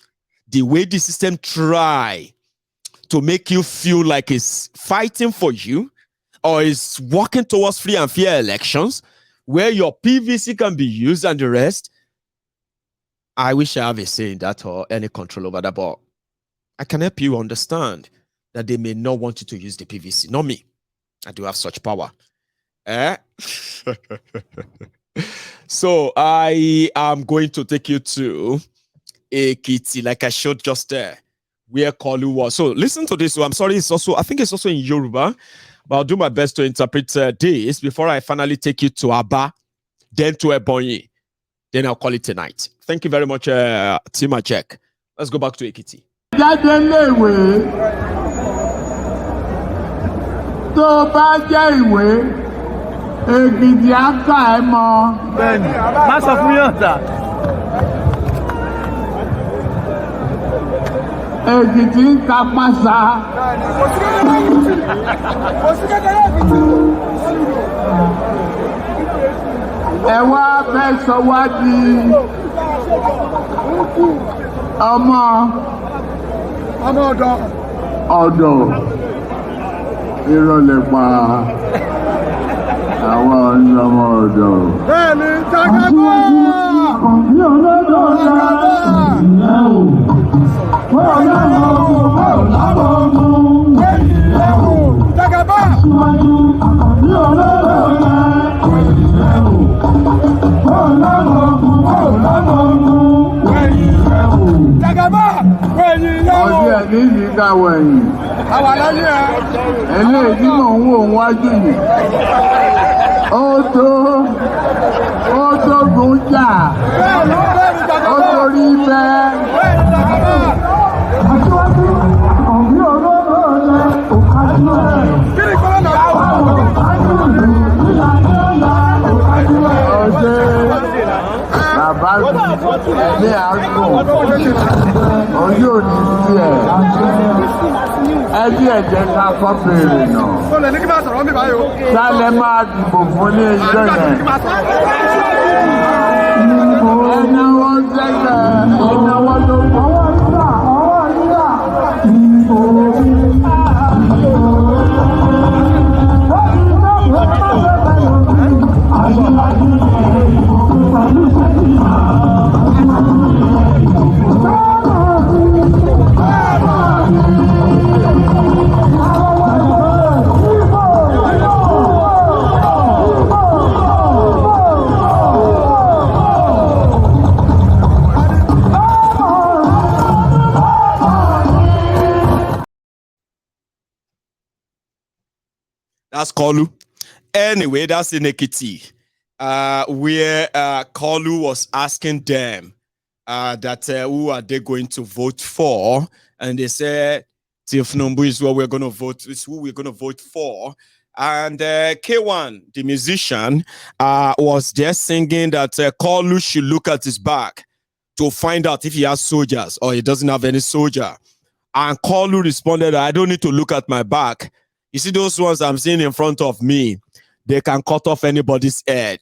The way the system try to make you feel like it's fighting for you or is working towards free and fair elections where your PVC can be used and the rest. I wish I have a say in that or any control over that, but I can help you understand that they may not want you to use the PVC. Not me. I do have such power. So I am going to take you to Ekiti, like I showed just there, where Kolu was. So listen to this. So I'm sorry, I think it's also in Yoruba, but I'll do my best to interpret this before I finally take you to Aba, then to Ebonyi. Then I'll call it tonight. Thank you very much, Tima Check. Let's go back to Ekiti. tó bá jẹ́ ìwé Èkìtì àká ẹ̀ mọ́. Bẹ́ẹ̀ni, má sọ fún yàn ta. Èkìtì ń ta pàṣà. Ẹ wá fẹ́ sọ wá di ọmọ ọ̀dọ̀. Ìrọ̀lẹ́ pa àwọn ọmọ ọ̀dọ̀. Bẹ́ẹ̀ni, Jagaba! Bí olódò ọ̀la ìyá o. Wọ́n lábọ̀ ọdún. Ìyá o. Jagaba! Bí olódò ọ̀la ìyá o. Wọ́n lábọ̀ ọdún. Ìyá o. Jagaba! Ọdún ẹ̀ ní ìdíkà wẹ̀yìn. Àwa lẹ́yìn ẹ̀. Eléyìí tí mò ń wò wájú yìí. Ó tó gùn jà. Ó torí bẹ́ẹ̀. Aṣíwájú ọ̀gbìn olóró rẹ̀ ò kájú ẹ̀. Kí ni kọ́lá náà? Bàbá mi ní àgùn ojú òní sí ẹ̀. Ẹbí ẹ̀jẹ̀ ká kọ́ bèrè náà. Ó lè ní kí máa sọ̀rọ̀ mi báyìí o. Sálẹ̀ máa dìbò fún ní ẹjọ́ yẹn. Ẹnáwó sẹ́gbẹ̀ ẹnáwó ló kọ́. Ọwọ́ yíyá. That's Kolu. Anyway, that's in Ekiti, where Kolu was asking them that who are they going to vote for, and they said Tifnumbu is what we're going to vote. It's who we're going to vote for. And K1, the musician, was there singing that Kolu should look at his back to find out if he has soldiers or he doesn't have any soldier. And Kolu responded, I don't need to look at my back. You see those ones I'm seeing in front of me, they can cut off anybody's head.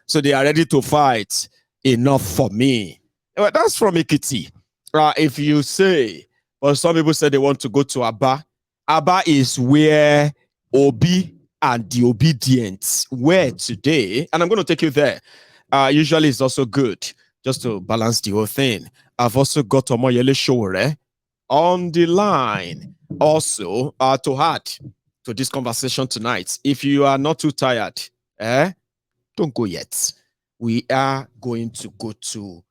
So they are ready to fight. Enough for me. Well, that's from Ekiti. If you say, well, some people say they want to go to Aba. Aba is where Obi and the obedient were today. And I'm going to take you there. Usually it's also good just to balance the whole thing. I've also got Omoyele Showore on the line also to add to this conversation tonight. If you are not too tired, don't go yet. We are going to go to